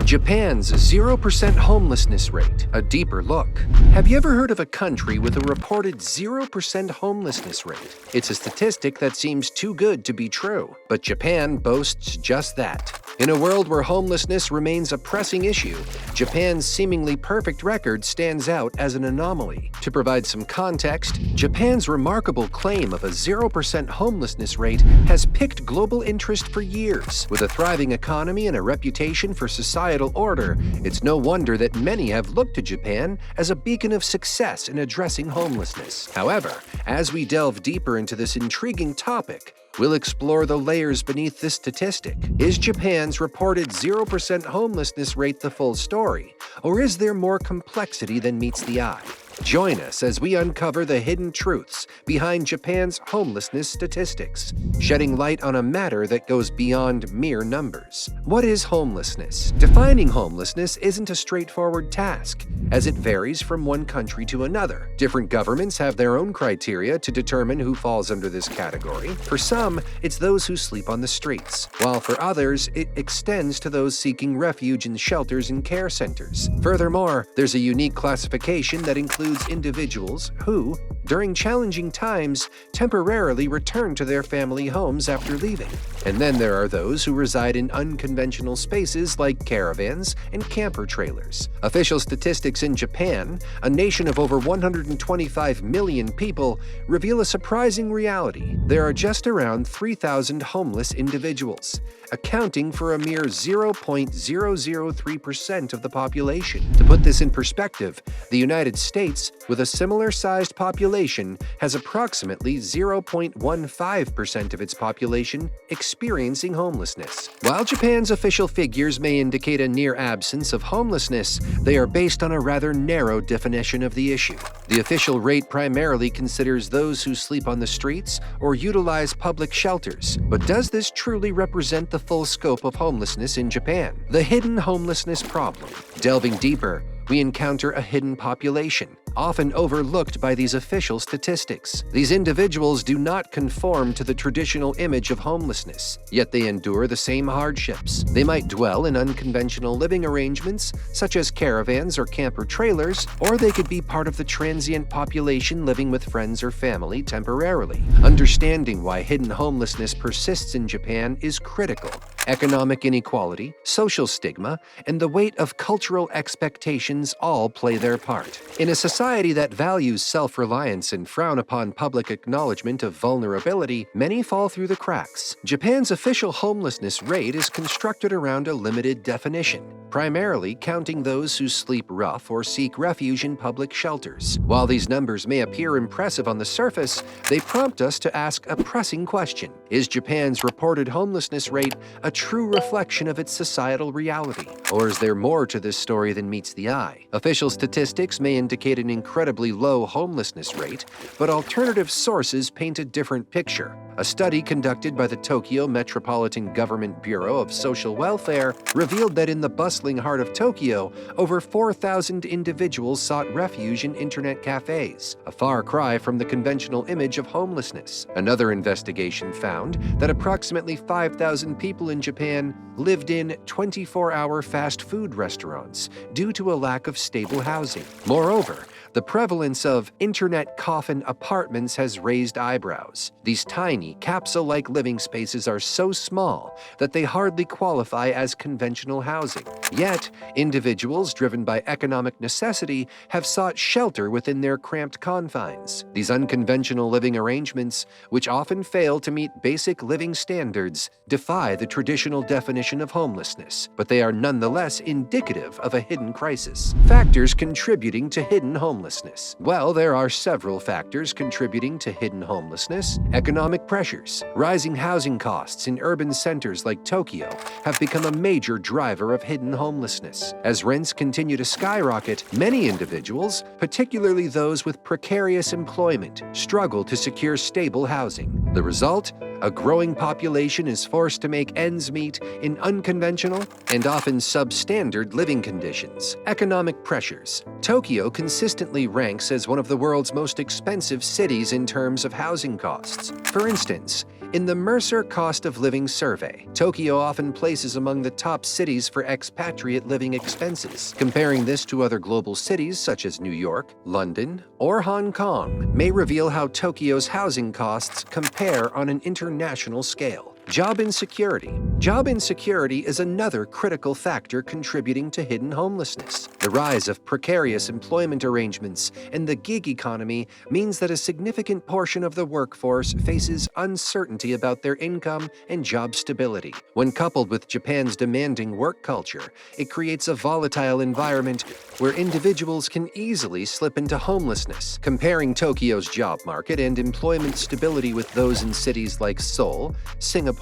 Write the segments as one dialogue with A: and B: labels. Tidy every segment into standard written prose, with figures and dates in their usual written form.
A: Japan's 0% homelessness rate, a deeper look. Have you ever heard of a country with a reported 0% homelessness rate? It's a statistic that seems too good to be true, but Japan boasts just that. In a world where homelessness remains a pressing issue, Japan's seemingly perfect record stands out as an anomaly. To provide some context, Japan's remarkable claim of a 0% homelessness rate has piqued global interest for years. With a thriving economy and a reputation for societal order, it's no wonder that many have looked to Japan as a beacon of success in addressing homelessness. However, as we delve deeper into this intriguing topic, we'll explore the layers beneath this statistic. Is Japan's reported 0% homelessness rate the full story, or is there more complexity than meets the eye? Join us as we uncover the hidden truths behind Japan's homelessness statistics, shedding light on a matter that goes beyond mere numbers. What is homelessness? Defining homelessness isn't a straightforward task, as it varies from one country to another. Different governments have their own criteria to determine who falls under this category. For some, it's those who sleep on the streets, while for others, it extends to those seeking refuge in shelters and care centers. Furthermore, there's a unique classification that includes individuals who, during challenging times, temporarily return to their family homes after leaving. And then there are those who reside in unconventional spaces like caravans and camper trailers. Official statistics in Japan, a nation of over 125 million people, reveal a surprising reality. There are just around 3,000 homeless individuals, accounting for a mere 0.003% of the population. To put this in perspective, the United States, with a similar-sized population, has approximately 0.15% of its population experiencing homelessness. While Japan's official figures may indicate a near absence of homelessness, they are based on a rather narrow definition of the issue. The official rate primarily considers those who sleep on the streets or utilize public shelters. But does this truly represent the full scope of homelessness in Japan? The hidden homelessness problem. Delving deeper, we encounter a hidden population, often overlooked by these official statistics. These individuals do not conform to the traditional image of homelessness, yet they endure the same hardships. They might dwell in unconventional living arrangements, such as caravans or camper trailers, or they could be part of the transient population living with friends or family temporarily. Understanding why hidden homelessness persists in Japan is critical. Economic inequality, social stigma, and the weight of cultural expectations all play their part. In a society that values self-reliance and frown upon public acknowledgement of vulnerability, many fall through the cracks. Japan's official homelessness rate is constructed around a limited definition, primarily counting those who sleep rough or seek refuge in public shelters. While these numbers may appear impressive on the surface, they prompt us to ask a pressing question. Is Japan's reported homelessness rate a true reflection of its societal reality? Or is there more to this story than meets the eye? Official statistics may indicate an incredibly low homelessness rate, but alternative sources paint a different picture. A study conducted by the Tokyo Metropolitan Government Bureau of Social Welfare revealed that in the bustling heart of Tokyo, over 4,000 individuals sought refuge in internet cafes, a far cry from the conventional image of homelessness. Another investigation found that approximately 5,000 people in Japan lived in 24-hour fast food restaurants due to a lack of stable housing. Moreover, the prevalence of internet coffin apartments has raised eyebrows. These tiny, capsule-like living spaces are so small that they hardly qualify as conventional housing. Yet, individuals driven by economic necessity have sought shelter within their cramped confines. These unconventional living arrangements, which often fail to meet basic living standards, defy the traditional definition of homelessness, but they are nonetheless indicative of a hidden crisis. Factors contributing to hidden homelessness. Well, there are several factors contributing to hidden homelessness. Economic pressures. Rising housing costs in urban centers like Tokyo have become a major driver of hidden homelessness. As rents continue to skyrocket, many individuals, particularly those with precarious employment, struggle to secure stable housing. The result? A growing population is forced to make ends meet in unconventional and often substandard living conditions. Economic pressures. Tokyo consistently ranks as one of the world's most expensive cities in terms of housing costs. For instance, in the Mercer Cost of Living Survey, Tokyo often places among the top cities for expatriate living expenses. Comparing this to other global cities such as New York, London, or Hong Kong may reveal how Tokyo's housing costs compare on an international scale. Job insecurity. Job insecurity is another critical factor contributing to hidden homelessness. The rise of precarious employment arrangements and the gig economy means that a significant portion of the workforce faces uncertainty about their income and job stability. When coupled with Japan's demanding work culture, it creates a volatile environment where individuals can easily slip into homelessness. Comparing Tokyo's job market and employment stability with those in cities like Seoul, Singapore,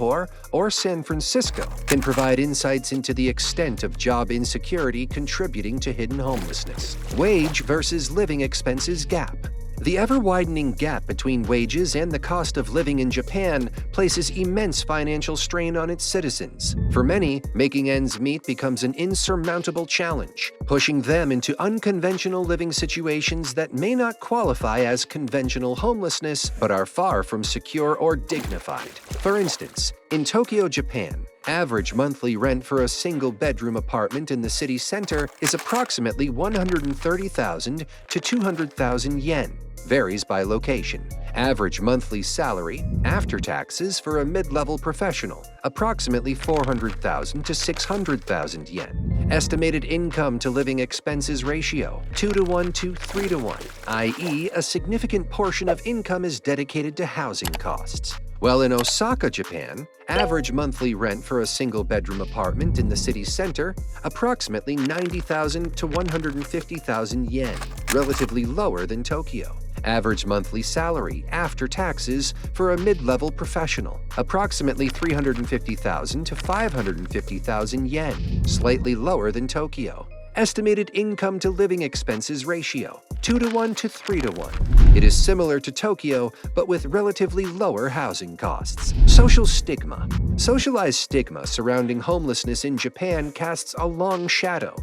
A: or San Francisco can provide insights into the extent of job insecurity contributing to hidden homelessness. Wage versus living expenses gap. The ever-widening gap between wages and the cost of living in Japan places immense financial strain on its citizens. For many, making ends meet becomes an insurmountable challenge, pushing them into unconventional living situations that may not qualify as conventional homelessness but are far from secure or dignified. For instance, in Tokyo, Japan, average monthly rent for a single-bedroom apartment in the city center is approximately 130,000 to 200,000 yen. Varies by location. Average monthly salary, after taxes, for a mid-level professional, approximately 400,000 to 600,000 yen. Estimated income to living expenses ratio, 2 to 1 to 3 to 1, i.e., a significant portion of income is dedicated to housing costs. While in Osaka, Japan, average monthly rent for a single-bedroom apartment in the city center, approximately 90,000 to 150,000 yen, relatively lower than Tokyo. Average monthly salary, after taxes, for a mid-level professional, approximately 350,000 to 550,000 yen, slightly lower than Tokyo. Estimated income to living expenses ratio, 2 to 1 to 3 to 1. It is similar to Tokyo, but with relatively lower housing costs. Social stigma. Socialized stigma surrounding homelessness in Japan casts a long shadow.